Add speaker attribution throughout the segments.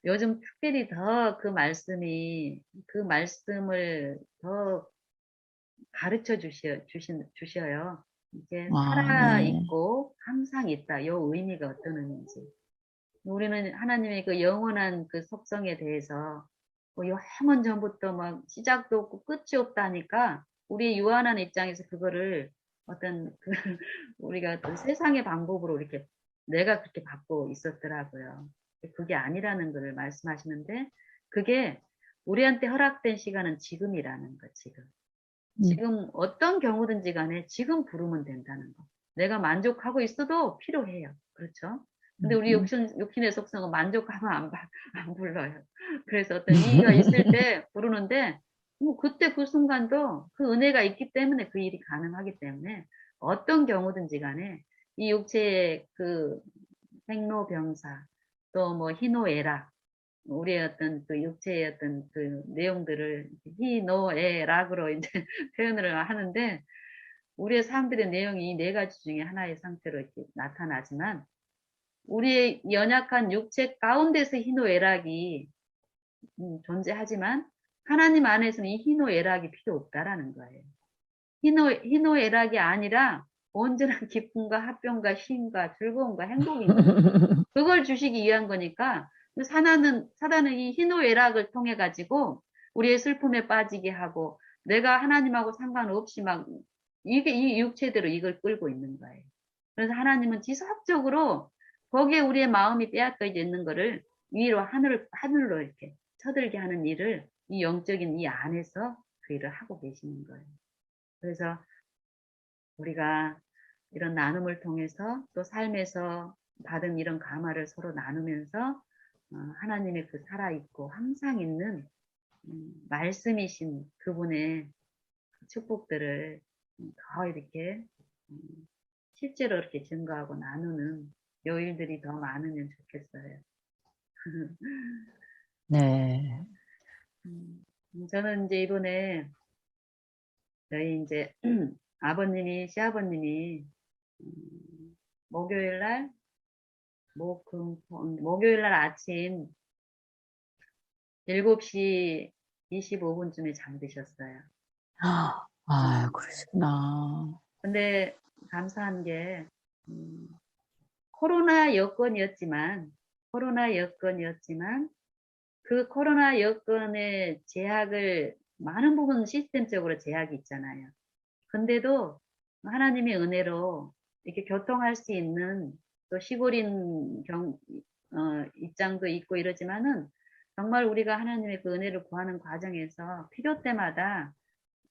Speaker 1: 요즘 특별히 더 그 말씀을 더 가르쳐 주셔요. 이제
Speaker 2: 아, 네.
Speaker 1: 살아있고 항상 있다. 요 의미가 어떤 의미인지. 우리는 하나님의 그 영원한 그 속성에 대해서 뭐 영원 전부터 막 시작도 없고 끝이 없다니까 우리 유한한 입장에서 그거를 어떤 그 우리가 어떤 세상의 방법으로 이렇게 내가 그렇게 받고 있었더라고요. 그게 아니라는 걸 말씀하시는데 그게 우리한테 허락된 시간은 지금이라는 거, 지금.
Speaker 2: 음.
Speaker 1: 지금 어떤 경우든지 간에 지금 부르면 된다는 거. 내가 만족하고 있어도 필요해요. 그렇죠? 근데 우리
Speaker 2: 음.
Speaker 1: 욕심의 속성은 만족하면 안 불러요. 그래서 어떤 이의가 있을 때 부르는데, 뭐 그때 그 순간도 그 은혜가 있기 때문에 그 일이 가능하기 때문에 어떤 경우든지 간에 이 육체의 그 생로병사, 또 뭐 희노애락, 우리의 어떤 그 육체의 어떤 그 내용들을 희노애락으로 이제 표현을 하는데 우리의 사람들의 내용이 이 네 가지 중에 하나의 상태로 이렇게 나타나지만 우리의 연약한 육체 가운데서 희노애락이 존재하지만 하나님 안에서는 이 희노애락이 필요 없다라는 거예요. 희노애락이 아니라 온전한 기쁨과 합병과 쉼과 즐거움과 행복이 있는 거예요. 그걸 주시기 위한 거니까 사단은 이 희노애락을 통해 가지고 우리의 슬픔에 빠지게 하고 내가 하나님하고 상관없이 막 이게 이 육체대로 이걸 끌고 있는 거예요. 그래서 하나님은 지속적으로 거기에 우리의 마음이 빼앗겨져 있는 거를 위로 하늘로 이렇게 쳐들게 하는 일을 이 영적인 이 안에서 그 일을 하고 계시는 거예요. 그래서 우리가 이런 나눔을 통해서 또 삶에서 받은 이런 감화를 서로 나누면서 하나님의 그 살아있고 항상 있는 말씀이신 그분의 축복들을 더 이렇게 음, 실제로 이렇게 증거하고 나누는 요일들이 더 많으면 좋겠어요.
Speaker 2: 네.
Speaker 1: 저는 이제 이번에 저희 이제 시아버님이 목요일 날 목요일 날 아침 7시 25분쯤에 잠드셨어요.
Speaker 2: 아,
Speaker 1: 음,
Speaker 2: 그러시구나.
Speaker 1: 근데 감사한 게, 음, 코로나 여건이었지만, 코로나 여건이었지만, 그 코로나 여건의 제약을, 많은 부분 시스템적으로 제약이 있잖아요. 근데도 하나님의 은혜로 이렇게 교통할 수 있는 또 시골인 입장도 있고 이러지만은 정말 우리가 하나님의 그 은혜를 구하는 과정에서 필요 때마다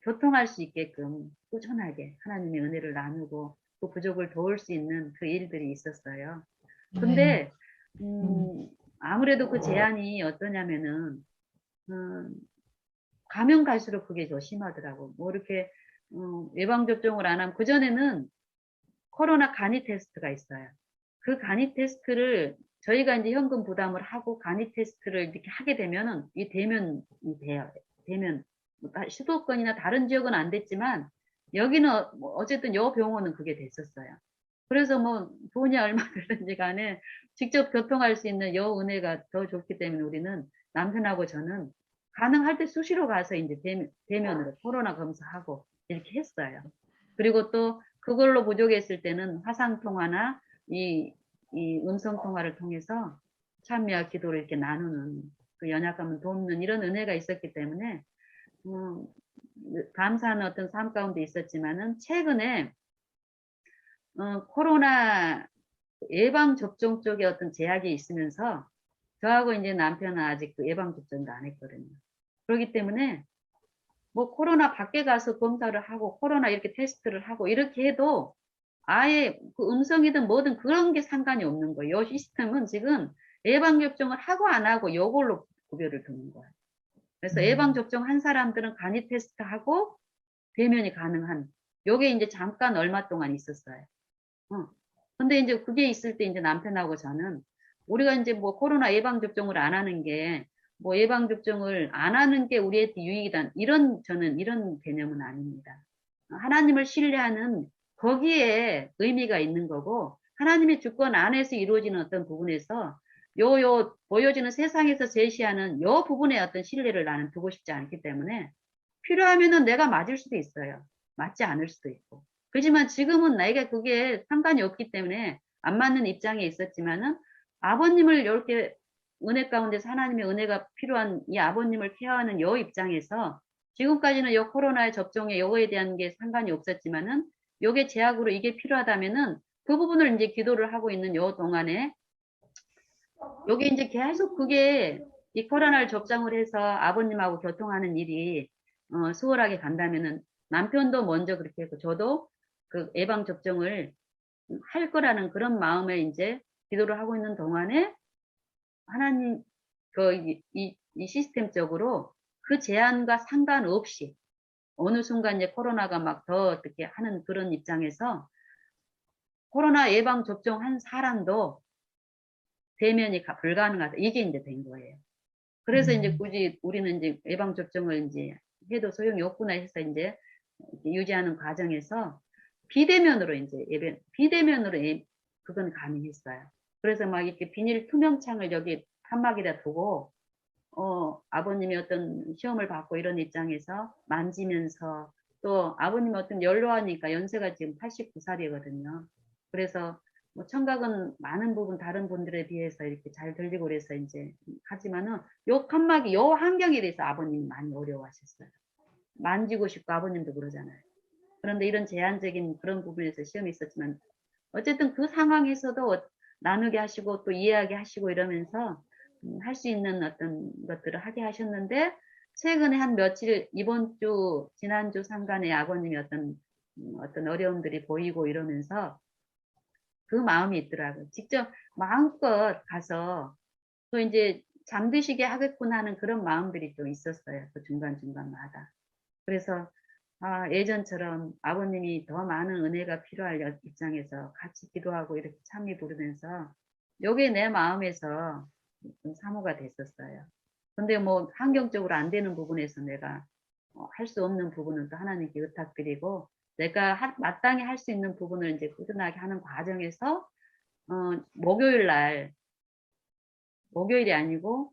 Speaker 1: 교통할 수 있게끔 꾸준하게 하나님의 은혜를 나누고 그 부족을 도울 수 있는 그 일들이 있었어요.
Speaker 2: 네.
Speaker 1: 근데,
Speaker 2: 음.
Speaker 1: 아무래도 그 제한이 어떠냐면은, 음, 가면 갈수록 그게 더 심하더라고. 뭐 이렇게, 예방접종을 안 하면, 그전에는 코로나 간이 테스트가 있어요. 그 간이 테스트를 저희가 이제 현금 부담을 하고 간이 테스트를 이렇게 하게 되면은 이 대면이 돼요. 대면 수도권이나 다른 지역은 안 됐지만 여기는 뭐 어쨌든 여 병원은 그게 됐었어요. 그래서 뭐 돈이 얼마 들든지 간에 직접 교통할 수 있는 여 은혜가 더 좋기 때문에 우리는 남편하고 저는 가능할 때 수시로 가서 이제 대면으로 코로나 검사하고 이렇게 했어요. 그리고 또 그걸로 부족했을 때는 화상통화나 이, 이 음성통화를 통해서 참여와 기도를 이렇게 나누는 그 연약함을 돕는 이런 은혜가 있었기 때문에 음, 감사하는 어떤 삶 가운데 있었지만은 최근에 코로나 예방접종 쪽에 어떤 제약이 있으면서 저하고 이제 남편은 아직 그 예방접종도 안 했거든요. 그렇기 때문에 뭐 코로나 밖에 가서 검사를 하고 코로나 이렇게 테스트를 하고 이렇게 해도 아예 그 음성이든 뭐든 그런 게 상관이 없는 거예요. 이 시스템은 지금 예방접종을 하고 안 하고 요걸로 구별을 두는 거예요. 그래서
Speaker 2: 음.
Speaker 1: 예방접종 한 사람들은 간이 테스트하고 대면이 가능한 요게 이제 잠깐 얼마 동안 있었어요. 어. 근데 이제 그게 있을 때 이제 남편하고 저는 우리가 이제 뭐 코로나 예방접종을 안 하는 게 뭐 예방접종을 안 하는 게 우리한테 유익이다. 저는 이런 개념은 아닙니다. 하나님을 신뢰하는 거기에 의미가 있는 거고 하나님의 주권 안에서 이루어지는 어떤 부분에서 보여지는 세상에서 제시하는 요 부분에 어떤 신뢰를 나는 두고 싶지 않기 때문에 필요하면은 내가 맞을 수도 있어요. 맞지 않을 수도 있고. 그렇지만 지금은 나에게 그게 상관이 없기 때문에 안 맞는 입장에 있었지만은 아버님을 이렇게 은혜 가운데서 하나님의 은혜가 필요한 이 아버님을 케어하는 요 입장에서 지금까지는 요 코로나의 접종에 요거에 대한 게 상관이 없었지만은 요게 제약으로 이게 필요하다면은 그 부분을 이제 기도를 하고 있는 요 동안에 요게 이제 계속 그게 이 코로나를 접종을 해서 아버님하고 교통하는 일이 수월하게 간다면은 남편도 먼저 그렇게 했고 저도 그 예방 접종을 할 거라는 그런 마음에 이제 기도를 하고 있는 동안에 하나님 이 시스템적으로 그 제한과 상관없이 어느 순간 이제 코로나가 막 더 어떻게 하는 그런 입장에서 코로나 예방 접종한 사람도 대면이 불가능하다. 이게 이제 된 거예요. 그래서 이제 굳이 우리는 이제 예방접종을 이제 해도 소용이 없구나 해서 이제 유지하는 과정에서 비대면으로 이제 비대면으로 그건 가능했어요. 그래서 막 이렇게 비닐 투명창을 여기 칸막이다 두고, 아버님이 어떤 시험을 받고 이런 입장에서 만지면서 또 아버님이 어떤 연로하니까 연세가 지금 89살이거든요. 그래서 뭐 청각은 많은 부분 다른 분들에 비해서 이렇게 잘 들리고 그래서 이제 하지만은 요 칸막이 요 환경에 대해서 아버님이 많이 어려워하셨어요. 만지고 싶고 아버님도 그러잖아요. 그런데 이런 제한적인 그런 부분에서 시험이 있었지만 어쨌든 그 상황에서도 나누게 하시고 또 이해하게 하시고 이러면서 할 수 있는 어떤 것들을 하게 하셨는데 최근에 한 며칠 이번 주 지난주 상간에 아버님이 어떤 어려움들이 보이고 이러면서 그 마음이 있더라고요. 직접 마음껏 가서 또 이제 잠드시게 하겠구나 하는 그런 마음들이 또 있었어요. 그 중간중간마다. 그래서 예전처럼 아버님이 더 많은 은혜가 필요할 입장에서 같이 기도하고 이렇게 참여 부르면서 요게 내 마음에서 좀 사모가 됐었어요. 근데 뭐 환경적으로 안 되는 부분에서 내가 할 수 없는 부분은 또 하나님께 의탁드리고 내가 마땅히 할 수 있는 부분을 이제 꾸준하게 하는 과정에서 목요일 날 목요일이 아니고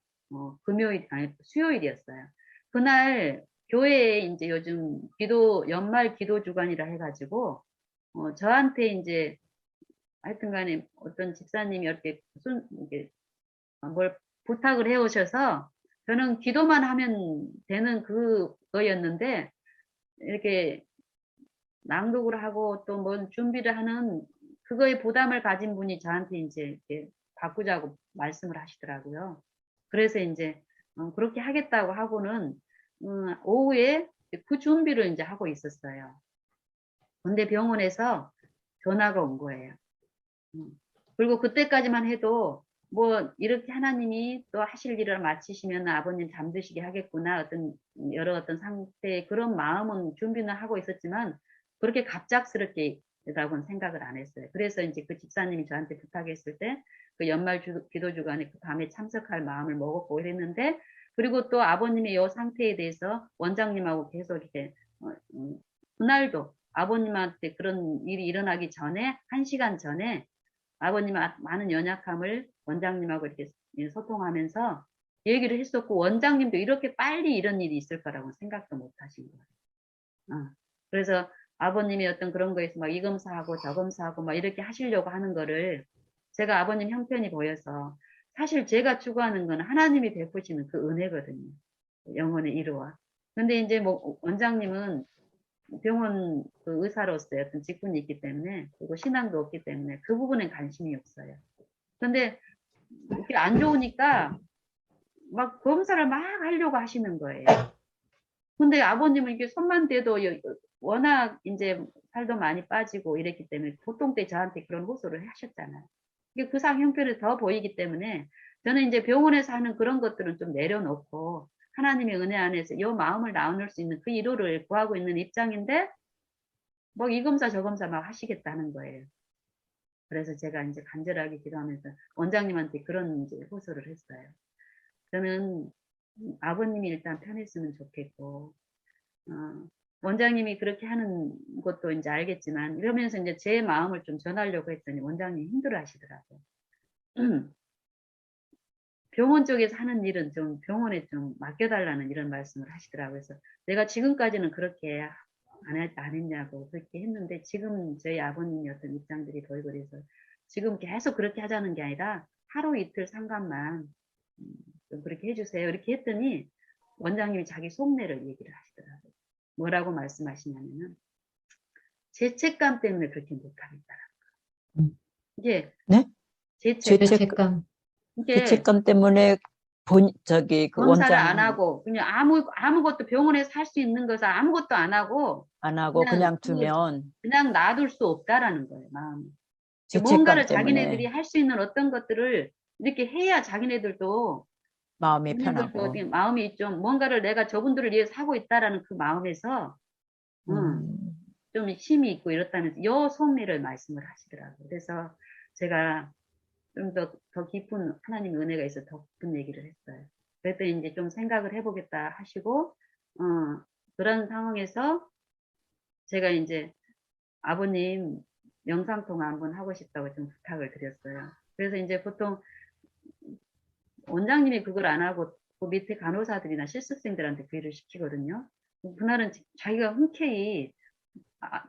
Speaker 1: 금요일 아니 수요일이었어요. 그날 교회에 이제 요즘 연말 기도 주간이라 해가지고 저한테 이제 하여튼간에 어떤 집사님이 이렇게 이렇게 뭘 부탁을 해 오셔서 저는 기도만 하면 되는 그거였는데 이렇게 낭독을 하고 또 뭔 준비를 하는 그거에 부담을 가진 분이 저한테 이제 이렇게 바꾸자고 말씀을 하시더라고요. 그래서 이제 그렇게 하겠다고 하고는 오후에 그 준비를 이제 하고 있었어요. 근데 병원에서 전화가 온 거예요. 음. 그리고 그때까지만 해도 뭐 이렇게 하나님이 또 하실 일을 마치시면 아버님 잠드시게 하겠구나 어떤 여러 어떤 상태의 그런 마음은 준비는 하고 있었지만 그렇게 갑작스럽게 라고는 생각을 안 했어요. 그래서 이제 그 집사님이 저한테 부탁했을 때 그 연말 기도 주간에 그 밤에 참석할 마음을 먹었고 이랬는데 그리고 또 아버님의 이 상태에 대해서 원장님하고 계속 이렇게 그날도 아버님한테 그런 일이 일어나기 전에 1시간 전에 아버님의 많은 연약함을 원장님하고 이렇게 소통하면서 얘기를 했었고 원장님도 이렇게 빨리 이런 일이 있을 거라고 생각도 못 하신 거예요. 그래서 아버님이 어떤 그런 거에서 막 이 검사하고 저 검사하고 막 이렇게 하시려고 하는 거를 제가 아버님 형편이 보여서 사실 제가 추구하는 건 하나님이 베푸시는 그 은혜거든요. 영혼의 이루와. 근데 이제 뭐 원장님은 병원 그 의사로서의 어떤 직분이 있기 때문에 그리고 신앙도 없기 때문에 그 부분엔 관심이 없어요. 근데 이렇게 안 좋으니까 막 검사를 막 하려고 하시는 거예요. 근데 아버님은 이게 손만 대도 워낙 이제 살도 많이 빠지고 이랬기 때문에 보통 때 저한테 그런 호소를 하셨잖아요. 이게 그 상 형편이 더 보이기 때문에 저는 이제 병원에서 하는 그런 것들은 좀 내려놓고 하나님의 은혜 안에서 이 마음을 나눌 수 있는 그 위로를 구하고 있는 입장인데 뭐 이 검사 저 검사 막 하시겠다는 거예요. 그래서 제가 이제 간절하게 기도하면서 원장님한테 그런 이제 호소를 했어요. 저는 아버님이 일단 편했으면 좋겠고, 원장님이 그렇게 하는 것도 이제 알겠지만, 이러면서 이제 제 마음을 좀 전하려고 했더니 원장님이 힘들어 하시더라고요. 병원 쪽에서 하는 일은 좀 병원에 좀 맡겨달라는 이런 말씀을 하시더라고요. 그래서 내가 지금까지는 그렇게 안 했냐고 그렇게 했는데 지금 저희 아버님의 어떤 입장들이 보이고 그래서 지금 계속 그렇게 하자는 게 아니라 하루 이틀 상관만 좀 그렇게 해주세요. 이렇게 했더니 원장님이 자기 속내를 얘기를 하시더라고요. 뭐라고 말씀하시냐면은 죄책감 때문에 그렇게 못하겠다.
Speaker 2: 음.
Speaker 1: 이게
Speaker 2: 네?
Speaker 1: 죄책감.
Speaker 2: 죄책,
Speaker 3: 죄책감.
Speaker 1: 이게
Speaker 2: 죄책감 때문에 저기 그
Speaker 1: 검사를 안
Speaker 2: 원장
Speaker 1: 하고 그냥 아무것도 병원에서 할 수 있는 것을 아무것도 안 하고
Speaker 2: 안 하고
Speaker 1: 그냥
Speaker 2: 그냥 두면
Speaker 1: 그냥 놔둘 수 없다라는 거예요, 마음이.
Speaker 2: 죄책감
Speaker 1: 뭔가를 자기네들이
Speaker 2: 때문에
Speaker 1: 할 수 있는 어떤 것들을 이렇게 해야 자기네들도
Speaker 2: 마음이
Speaker 1: 본인들도
Speaker 2: 편하고.
Speaker 1: 어떻게 마음이 좀 뭔가를 내가 저분들을 위해서 하고 있다라는 그 마음에서
Speaker 2: 음,
Speaker 1: 좀 힘이 있고 이렇다는 여 속내를 말씀을 하시더라고요. 그래서 제가 좀 더 깊은 하나님 은혜가 있어 더 깊은 얘기를 했어요. 그랬더니 이제 좀 생각을 해보겠다 하시고, 그런 상황에서 제가 이제 아버님 영상통화 한번 하고 싶다고 좀 부탁을 드렸어요. 그래서 이제 보통 원장님이 그걸 안 하고 그 밑에 간호사들이나 실습생들한테 그 일을 시키거든요. 그날은 자기가 흔쾌히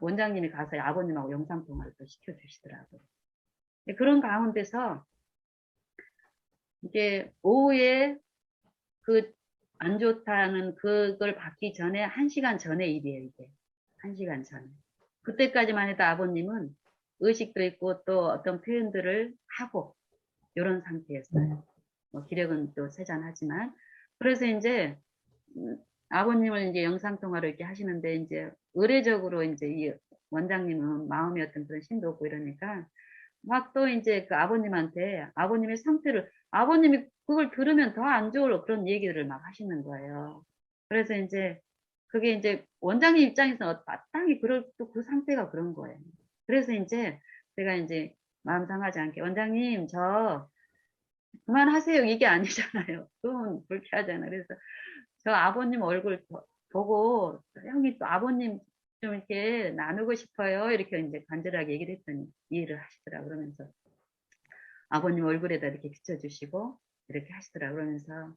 Speaker 1: 원장님이 가서 아버님하고 영상통화를 또 시켜주시더라고요. 그런 가운데서 이게 오후에 그 안 좋다는 그걸 받기 전에 1시간 전에 일이에요, 이게. 1시간 전에. 그때까지만 해도 아버님은 의식도 있고 또 어떤 표현들을 하고 이런 상태였어요. 뭐 기력은 또 세잔하지만. 그래서 이제 아버님을 이제 영상통화로 이렇게 하시는데 이제 의례적으로 이제 이 원장님은 마음이 어떤 그런 심도 없고 이러니까 막 또 이제 그 아버님한테 아버님의 상태를 아버님이 그걸 들으면 더 안 좋을 그런 얘기들을 막 하시는 거예요. 그래서 이제 그게 이제 원장님 입장에서 마땅히 그럴 또 그 상태가 그런 거예요. 그래서 이제 제가 이제 마음 상하지 않게 원장님 저 그만하세요 이게 아니잖아요. 그건 불쾌하잖아요. 그래서 저 아버님 얼굴 보고 형이 또 아버님 좀 이렇게 나누고 싶어요. 이렇게 이제 간절하게 얘기를 했더니 이해를 하시더라 그러면서 아버님 얼굴에다 이렇게 비춰주시고 이렇게 하시더라 그러면서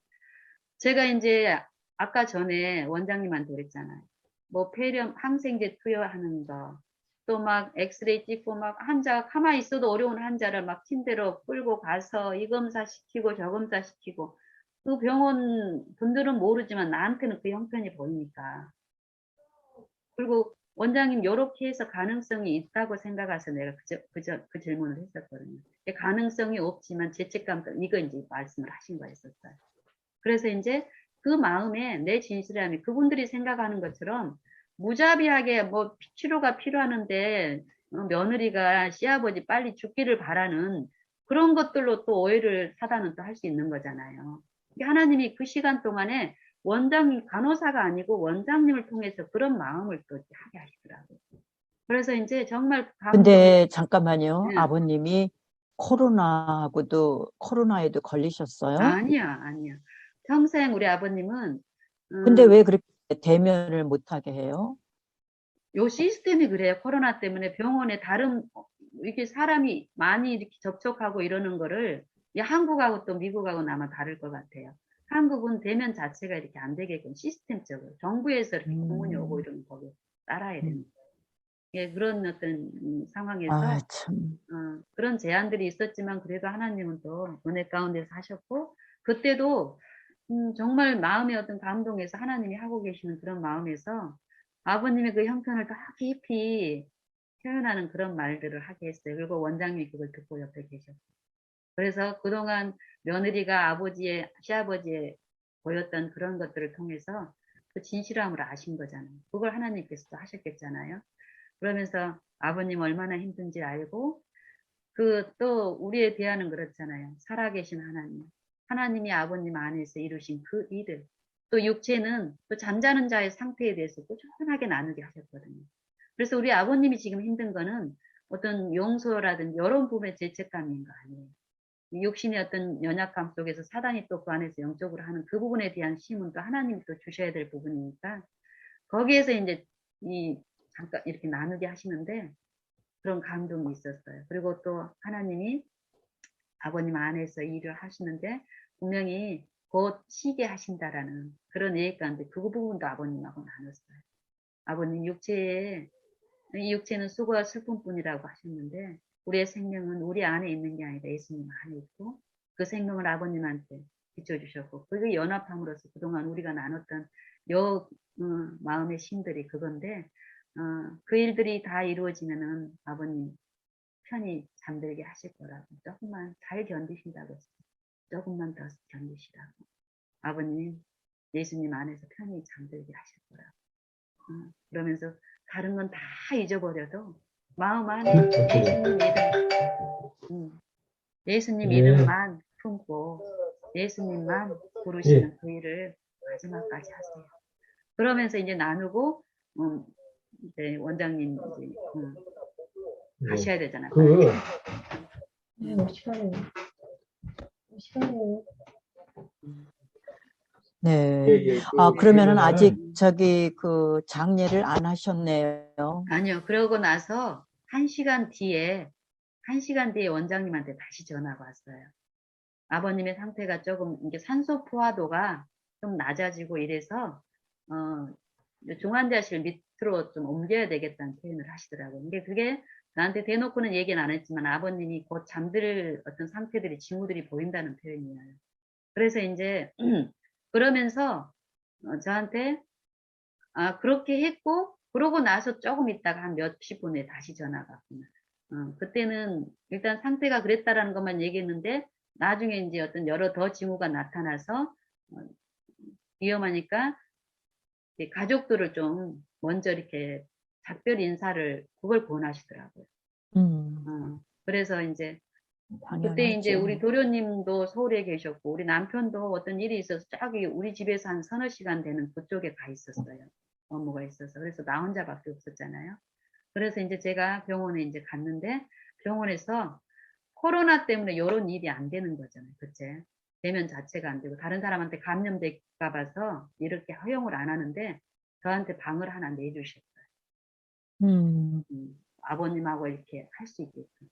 Speaker 1: 제가 이제 아까 전에 원장님한테 그랬잖아요. 뭐 폐렴 항생제 투여하는 거, 또 막 엑스레이 찍고 막 환자 가만히 있어도 어려운 환자를 막 침대로 끌고 가서 이 검사 시키고 저 검사 시키고 그 병원 분들은 모르지만 나한테는 그 형편이 보이니까. 그리고 원장님 요렇게 해서 가능성이 있다고 생각해서 내가 그 질문을 했었거든요. 가능성이 없지만 죄책감, 이거 이제 말씀을 하신 거였었어요. 그래서 이제 그 마음에 내 진실함이 그분들이 생각하는 것처럼 무자비하게 뭐 치료가 필요하는데 며느리가 시아버지 빨리 죽기를 바라는 그런 것들로 또 오해를 사단은 또 할 수 있는 거잖아요. 하나님이 그 시간 동안에 원장님, 간호사가 아니고 원장님을 통해서 그런 마음을 또 하게 하시더라고요. 그래서 이제 정말 감동.
Speaker 2: 근데 잠깐만요.
Speaker 1: 예.
Speaker 2: 아버님이 코로나에도 걸리셨어요?
Speaker 1: 아니야. 평생 우리 아버님은
Speaker 2: 근데
Speaker 1: 음,
Speaker 2: 왜 그렇게 대면을 못하게 해요?
Speaker 1: 요 시스템이 그래요. 코로나 때문에 병원에 이렇게 사람이 많이 이렇게 접촉하고 이러는 거를, 한국하고 또 미국하고는 아마 다를 것 같아요. 한국은 대면 자체가 이렇게 안 되게끔 시스템적으로 정부에서 이렇게 공문이 오고
Speaker 2: 음,
Speaker 1: 이러면 거기 따라야 되는
Speaker 2: 음.
Speaker 1: 거예요. 예, 그런 어떤
Speaker 2: 아,
Speaker 1: 상황에서
Speaker 2: 참.
Speaker 1: 그런 제한들이 있었지만 그래도 하나님은 또 은혜 가운데서 하셨고 그때도 정말 마음의 어떤 감동에서 하나님이 하고 계시는 그런 마음에서 아버님의 그 형편을 더 깊이 표현하는 그런 말들을 하게 했어요. 그리고 원장님이 그걸 듣고 옆에 계셨고. 그래서 그동안 며느리가 시아버지의 보였던 그런 것들을 통해서 그 진실함을 아신 거잖아요. 그걸 하나님께서도 하셨겠잖아요. 그러면서 아버님 얼마나 힘든지 알고 또 우리에 대하는 그렇잖아요. 살아계신 하나님. 하나님이 아버님 안에서 이루신 그 일을 또 육체는 또 잠자는 자의 상태에 대해서 꾸준하게 나누게 하셨거든요. 그래서 우리 아버님이 지금 힘든 거는 어떤 용서라든지 여러 부분의 죄책감인 거 아니에요. 육신의 어떤 연약감 속에서 사단이 또 그 안에서 영적으로 하는 그 부분에 대한 힘은 또 하나님이 또 주셔야 될 부분이니까 거기에서 이제 잠깐 이렇게 나누게 하시는데 그런 감동이 있었어요. 그리고 또 하나님이 아버님 안에서 일을 하시는데 분명히 곧 쉬게 하신다라는 그런 얘기가인데 그 부분도 아버님하고 나눴어요. 아버님 이 육체는 수고와 슬픔뿐이라고 하셨는데 우리의 생명은 우리 안에 있는 게 아니라 예수님 안에 있고 그 생명을 아버님한테 비춰주셨고 그게 연합함으로써 그동안 우리가 나눴던 마음의 심들이 그건데 그 일들이 다 이루어지면은 아버님 편히 잠들게 하실 거라고 조금만 잘 견디신다고 했어요. 조금만 더 견디시라고 아버님 예수님 안에서 편히 잠들게 하실 거라고 그러면서 다른 건 다 잊어버려도 마음 안에 예수님
Speaker 3: 예,
Speaker 1: 이름만 품고 예수님만
Speaker 3: 예,
Speaker 1: 부르시는 그 일을 마지막까지 하세요. 그러면서 이제 나누고 이제 원장님 이제
Speaker 3: 예.
Speaker 1: 가셔야 되잖아요.
Speaker 3: 시간이
Speaker 2: 네.
Speaker 3: 예,
Speaker 2: 그러면은
Speaker 3: 그러면은
Speaker 2: 아직 그 장례를 안 하셨네요.
Speaker 1: 아니요. 그러고 나서 1시간 뒤에 원장님한테 다시 전화가 왔어요. 아버님의 상태가 조금 이게 산소 포화도가 좀 낮아지고 이래서 중환자실 밑으로 좀 옮겨야 되겠다는 표현을 하시더라고요. 근데 그게 나한테 대놓고는 얘기는 안 했지만 아버님이 곧 잠들 어떤 상태들이 징후들이 보인다는 표현이에요. 그래서 이제 그러면서 저한테 그렇게 했고 그러고 나서 조금 있다가 한 몇십 분에 다시 전화가 왔구나. 그때는 일단 상태가 그랬다라는 것만 얘기했는데 나중에 이제 어떤 여러 더 징후가 나타나서 위험하니까 가족들을 좀 먼저 이렇게 작별 인사를 그걸 권하시더라고요. 그래서 이제 그때 이제 우리
Speaker 2: 당연하죠.
Speaker 1: 도련님도 서울에 계셨고 우리 남편도 어떤 일이 있어서 저기 우리 집에서 한 서너 시간 되는 그쪽에 가 있었어요. 업무가 있어서. 그래서 나 혼자밖에 없었잖아요. 그래서 이제 제가 병원에 이제 갔는데 병원에서 코로나 때문에 이런 일이 안 되는 거잖아요. 그치? 대면 자체가 안 되고 다른 사람한테 감염될까 봐서 이렇게 허용을 안 하는데 저한테 방을 하나 내주셨어요. 아버님하고 이렇게 할 수 있게끔.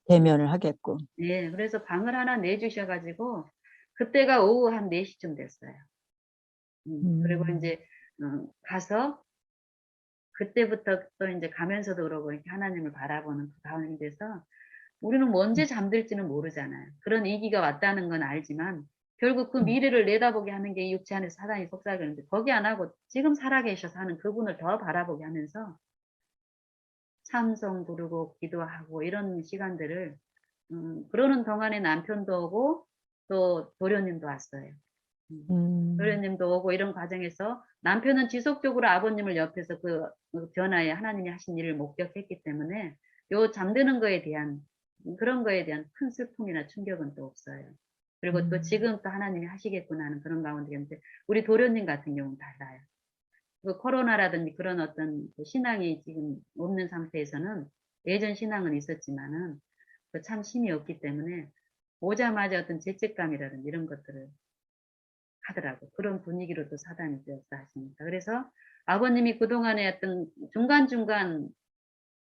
Speaker 2: 대면을 하겠고.
Speaker 1: 네, 그래서 방을 하나 내주셔가지고 그때가 오후 한 4시쯤 됐어요. 그리고 이제 가서 그때부터 또 이제 가면서도 그러고 이렇게 하나님을 바라보는 그 가운데서 우리는 언제 잠들지는 모르잖아요. 그런 위기가 왔다는 건 알지만 결국 그 미래를 내다보게 하는 게 육체 안에서 사단이 속삭이는데 거기 안 하고 지금 살아계셔서 하는 그분을 더 바라보게 하면서 참성 부르고 기도하고 이런 시간들을 그러는 동안에 남편도 오고 또 도련님도 왔어요. 도련님도 오고 이런 과정에서 남편은 지속적으로 아버님을 옆에서 그 변화에 하나님이 하신 일을 목격했기 때문에 요 잠드는 거에 대한 그런 거에 대한 큰 슬픔이나 충격은 또 없어요. 그리고 또 지금 또 하나님이 하시겠구나 하는 그런 가운데인데 우리 도련님 같은 경우는 달라요. 그 코로나라든지 그런 어떤 신앙이 지금 없는 상태에서는 예전 신앙은 있었지만은 참 힘이 없기 때문에 오자마자 어떤 죄책감이라든지 이런 것들을 하더라고. 그런 분위기로 또 사단이 되었다 하십니다. 그래서 아버님이 그동안에 어떤 중간중간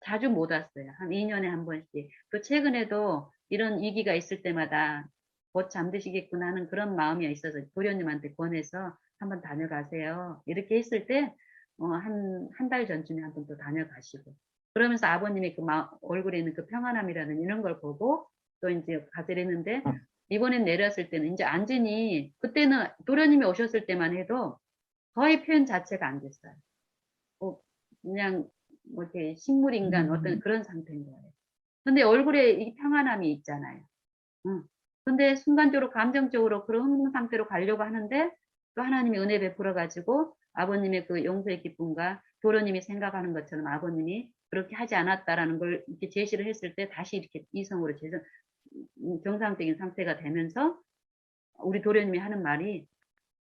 Speaker 1: 자주 못 왔어요. 한 2년에 한 번씩. 또 최근에도 이런 위기가 있을 때마다 곧 잠드시겠구나 하는 그런 마음이 있어서 도련님한테 권해서 한번 다녀가세요. 이렇게 했을 때, 한 달 전쯤에 한 번 또 다녀가시고. 그러면서 아버님의 얼굴에 있는 그 평안함이라는 이런 걸 보고 또 이제 가지를 했는데, 이번엔 내렸을 때는 이제 안진이, 그때는 도련님이 오셨을 때만 해도 거의 표현 자체가 안 됐어요. 그냥 뭐 이렇게 식물인간 어떤 그런 상태인 거예요. 근데 얼굴에 이 평안함이 있잖아요. 근데 순간적으로 감정적으로 그런 상태로 가려고 하는데 또 하나님이 은혜 베풀어 가지고 아버님의 그 용서의 기쁨과 도련님이 생각하는 것처럼 아버님이 그렇게 하지 않았다라는 걸 이렇게 제시를 했을 때 다시 이렇게 이성으로 정상적인 상태가 되면서 우리 도련님이 하는 말이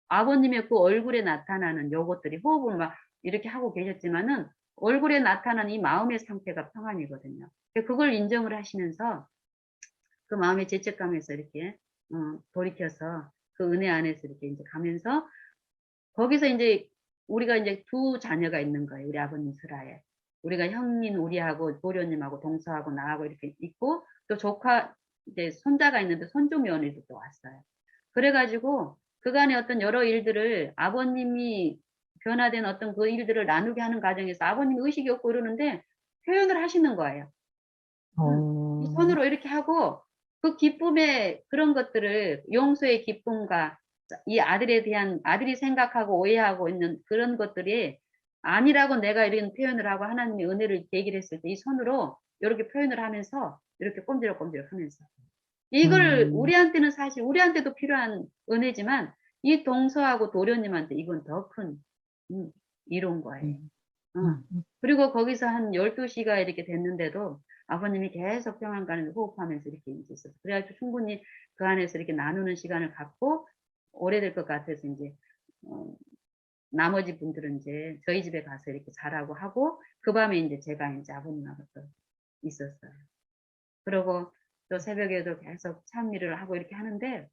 Speaker 1: 아버님의 그 얼굴에 나타나는 요것들이 호흡을 막 이렇게 하고 계셨지만은 얼굴에 나타나는 이 마음의 상태가 평안이거든요. 그걸 인정을 하시면서 그 마음의 죄책감에서 이렇게 돌이켜서 그 은혜 안에서 이렇게 이제 가면서 거기서 이제 우리가 이제 두 자녀가 있는 거예요. 우리 아버님 슬하에. 우리가 형님 우리하고 도련님하고 동서하고 나하고 이렇게 있고 또 조카 이제 손자가 있는데 손주 며느리도 또 왔어요. 그래가지고 그간의 어떤 여러 일들을 아버님이 변화된 어떤 그 일들을 나누게 하는 과정에서 아버님이 의식이 없고 이러는데 표현을 하시는 거예요. 이
Speaker 2: 어,
Speaker 1: 손으로 이렇게 하고 그 기쁨의 그런 것들을 용서의 기쁨과 이 아들에 대한 아들이 생각하고 오해하고 있는 그런 것들이 아니라고 내가 이런 표현을 하고 하나님의 은혜를 얘기를 했을 때 이 손으로 이렇게 표현을 하면서 이렇게 꼼지락꼼지락 하면서 이걸
Speaker 2: 음,
Speaker 1: 우리한테는 사실 우리한테도 필요한 은혜지만 이 동서하고 도련님한테 이건 더 큰 이로운 거예요.
Speaker 2: 음,
Speaker 1: 어.
Speaker 2: 음,
Speaker 1: 그리고 거기서 한 12시가 이렇게 됐는데도 아버님이 계속 평안간을 호흡하면서 이렇게 있었어요. 그래가지고 충분히 그 안에서 이렇게 나누는 시간을 갖고 오래될 것 같아서 이제, 나머지 분들은 이제 저희 집에 가서 이렇게 자라고 하고 그 밤에 이제 제가 이제 아버님하고 또 있었어요. 그러고 또 새벽에도 계속 찬미를 하고 이렇게 하는데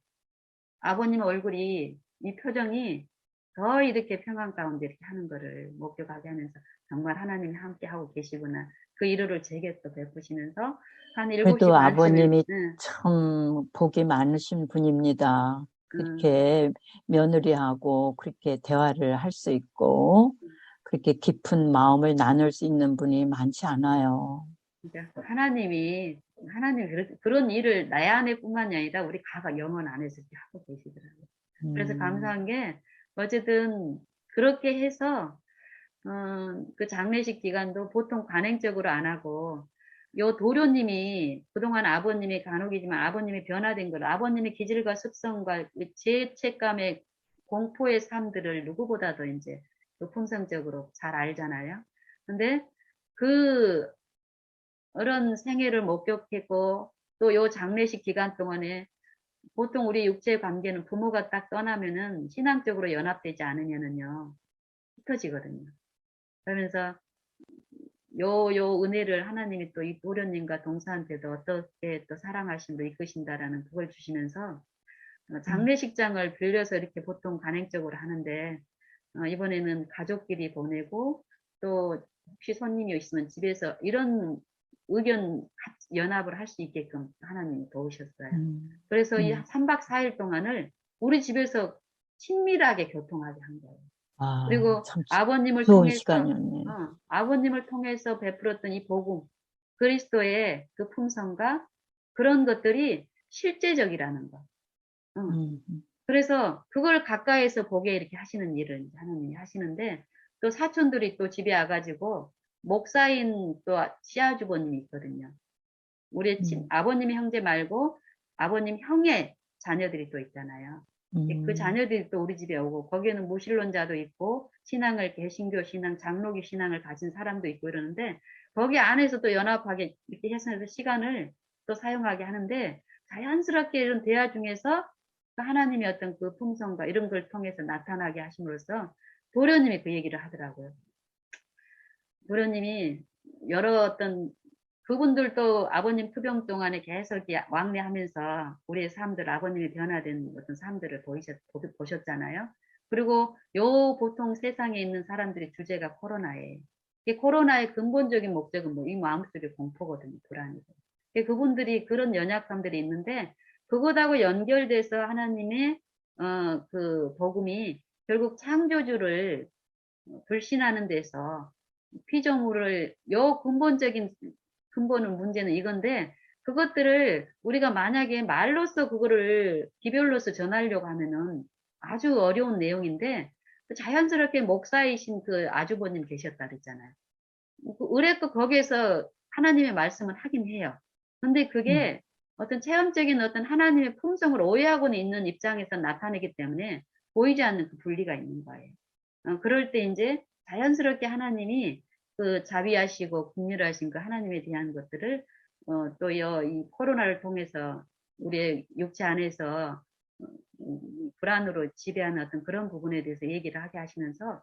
Speaker 1: 아버님 얼굴이 이 표정이 더 이렇게 평안 가운데 이렇게 하는 거를 목격하게 하면서 정말 하나님이 함께 하고 계시구나. 그 위로를 제게 또 베푸시면서 한 7시
Speaker 2: 그래도
Speaker 1: 반쯤에,
Speaker 2: 아버님이
Speaker 1: 응,
Speaker 2: 참 복이 많으신 분입니다.
Speaker 1: 응,
Speaker 2: 그렇게 며느리하고 그렇게 대화를 할 수 있고, 그렇게 깊은 마음을 나눌 수 있는 분이 많지 않아요.
Speaker 1: 그러니까 하나님이 그런 일을 내 안에뿐만이 아니라 우리 가가 영혼 안에서 이렇게 하고 계시더라고요. 그래서
Speaker 2: 음,
Speaker 1: 감사한 게 어쨌든 그렇게 해서 그 장례식 기간도 보통 관행적으로 안 하고, 요 도료님이 그동안 아버님이 간혹이지만 아버님이 변화된 걸, 아버님의 기질과 습성과 죄책감의 공포의 삶들을 누구보다도 이제 풍성적으로 잘 알잖아요. 근데 그, 그런 생애를 목격했고, 또 요 장례식 기간 동안에 보통 우리 육체 관계는 부모가 딱 떠나면은 신앙적으로 연합되지 않으면은요, 흩어지거든요. 그러면서 요 은혜를 하나님이 또 이 도련님과 동서한테도 어떻게 또 사랑하심으로 이끄신다라는 그걸 주시면서
Speaker 2: 음,
Speaker 1: 장례식장을 빌려서 이렇게 보통 간행적으로 하는데 이번에는 가족끼리 보내고 또 혹시 손님이 있으면 집에서 이런 의견 연합을 할 수 있게끔 하나님이 도우셨어요.
Speaker 2: 음,
Speaker 1: 그래서 이
Speaker 2: 음.
Speaker 1: 3박 4일 동안을 우리 집에서 친밀하게 교통하게 한 거예요.
Speaker 2: 아,
Speaker 1: 그리고
Speaker 2: 참
Speaker 1: 아버님을
Speaker 2: 좋은
Speaker 1: 통해서,
Speaker 2: 시간이었네.
Speaker 1: 아버님을 통해서 베풀었던 이 복음, 그리스도의 그 품성과 그런 것들이 실제적이라는 거. 어.
Speaker 2: 음,
Speaker 1: 그래서 그걸 가까이서 보게 이렇게 하시는 일을 이제 하나님이 하시는데 또 사촌들이 또 집에 와가지고 목사인 또 시아주버님이 있거든요. 우리
Speaker 2: 음,
Speaker 1: 아버님의 형제 말고 아버님 형의 자녀들이 또 있잖아요. 그
Speaker 2: 음,
Speaker 1: 자녀들이 또 우리 집에 오고 거기에는 무신론자도 있고 신앙을 개신교 신앙, 장로교 신앙을 가진 사람도 있고 이러는데 거기 안에서 또 연합하게 이렇게 해서 시간을 또 사용하게 하는데 자연스럽게 이런 대화 중에서 그 하나님의 어떤 그 품성과 이런 걸 통해서 나타나게 하심으로써 도련님이 그 얘기를 하더라고요. 도련님이 여러 어떤 그분들도 아버님 투병 동안에 계속 왕래하면서 우리의 삶들, 아버님이 변화된 어떤 삶들을 보셨잖아요. 그리고 요 보통 세상에 있는 사람들의 주제가 코로나예요. 이 코로나의 근본적인 목적은 뭐 이 마음속의 공포거든요, 불안이고. 그분들이 그런 연약함들이 있는데 그것하고 연결돼서 하나님의 그 복음이 결국 창조주를 불신하는 데서 피조물을 요 근본적인 근본은 문제는 이건데 그것들을 우리가 만약에 말로써 그거를 기별로서 전하려고 하면은 아주 어려운 내용인데 자연스럽게 목사이신 그 아주버님 계셨다 그랬잖아요. 의뢰껏 거기에서 하나님의 말씀을 하긴 해요. 근데
Speaker 2: 음,
Speaker 1: 그게 어떤 체험적인 어떤 하나님의 품성을 오해하고는 있는 입장에서 나타내기 때문에 보이지 않는 그 분리가 있는 거예요. 그럴 때 이제 자연스럽게 하나님이 그 자비하시고 긍휼하신 그 하나님에 대한 것들을 또 이 코로나를 통해서 우리의 육체 안에서 불안으로 지배하는 어떤 그런 부분에 대해서 얘기를 하게 하시면서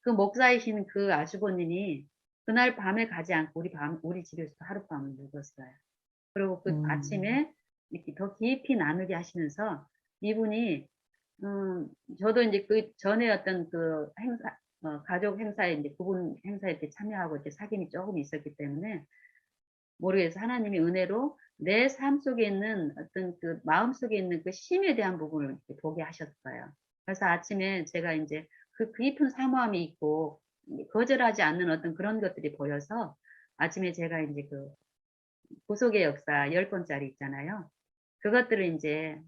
Speaker 1: 그 목사이신 그 아주버님이 그날 밤에 가지 않고 우리 집에서 하룻밤을 묵었어요. 그리고 그
Speaker 2: 음,
Speaker 1: 아침에 이렇게 더 깊이 나누게 하시면서 이분이, 저도 이제 그 전에 어떤 그 행사, 가족 행사에 이제 그분 행사에 이렇게 참여하고 이렇게 사귐이 조금 있었기 때문에 모르겠어. 하나님의 은혜로 내 삶 속에 있는 어떤 그 마음 속에 있는 그 심에 대한 부분을 이렇게 보게 하셨어요. 그래서 아침에 제가 이제 그 깊은 사모함이 있고 거절하지 않는 어떤 그런 것들이 보여서 아침에 제가 이제 그 구속의 역사 10권짜리 있잖아요. 그것들을 이제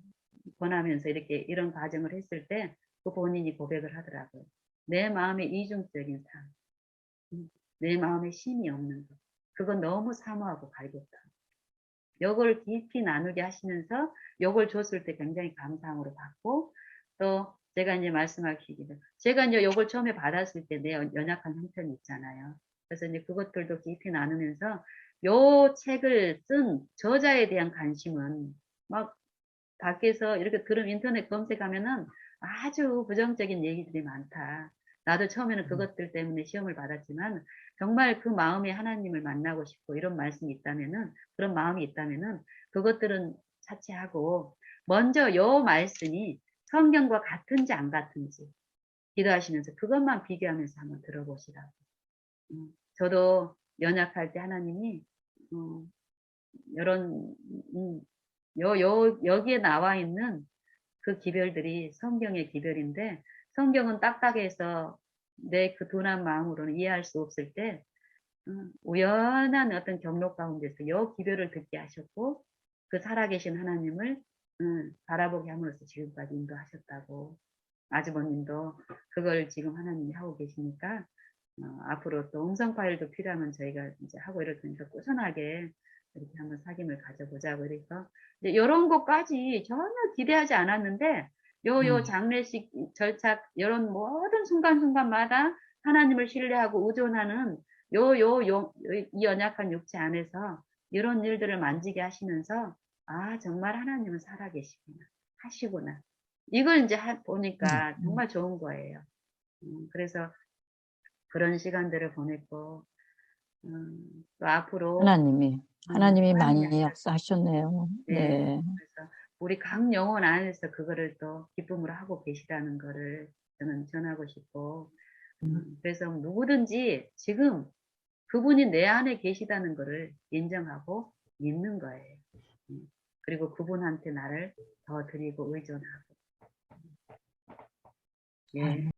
Speaker 1: 권하면서 이렇게 이런 과정을 했을 때 그 본인이 고백을 하더라고요. 내 마음의 이중적인 삶, 내 마음에 심이 없는 것. 그건 너무 사모하고 갈굼다. 요걸 깊이 나누게 하시면서 요걸 줬을 때 굉장히 감사함으로 받고 또 제가 이제 말씀하시기를 제가 이제 요걸 처음에 받았을 때 내 연약한 형편이 있잖아요. 그래서 이제 그것들도 깊이 나누면서 요 책을 쓴 저자에 대한 관심은 막 밖에서 이렇게 들으면 인터넷 검색하면은 아주 부정적인 얘기들이 많다. 나도 처음에는 그것들 때문에 시험을 받았지만 정말 그 마음에 하나님을 만나고 싶고 이런 말씀이 있다면은 그런 마음이 있다면은 그것들은 차치하고 먼저 요 말씀이 성경과 같은지 안 같은지 기도하시면서 그것만 비교하면서 한번 들어보시라고. 저도 연약할 때 하나님이 이런 여기에 나와 있는 그 기별들이 성경의 기별인데 성경은 딱딱해서 내 그 둔한 마음으로는 이해할 수 없을 때 우연한 어떤 경로 가운데서 요 기별을 듣게 하셨고 그 살아계신 하나님을 바라보게 함으로써 지금까지 인도하셨다고 아주버님도 그걸 지금 하나님이 하고 계시니까 앞으로 또 음성 파일도 필요하면 저희가 이제 하고 이럴 테니까 꾸준하게 이렇게 한번 사귐을 가져보자고 그래서 이제 이런 것까지 전혀 기대하지 않았는데 요 장례식 절차 이런 모든 순간순간마다 하나님을 신뢰하고 의존하는 이 연약한 육체 안에서 이런 일들을 만지게 하시면서 아 정말 하나님은 살아계시구나 하시구나 이걸 이제 보니까 정말 좋은 거예요. 그래서 그런 시간들을 보냈고 또 앞으로
Speaker 2: 하나님이
Speaker 1: 하나님이
Speaker 2: 많이
Speaker 1: 하셨
Speaker 2: 역사하셨네요.
Speaker 1: 네.
Speaker 2: 네.
Speaker 1: 그래서 우리 각 영혼 안에서 그거를 또 기쁨으로 하고 계시다는 거를 저는 전하고 싶고 그래서 누구든지 지금 그분이 내 안에 계시다는 거를 인정하고 믿는 거예요. 그리고 그분한테 나를 더 드리고 의존하고 예.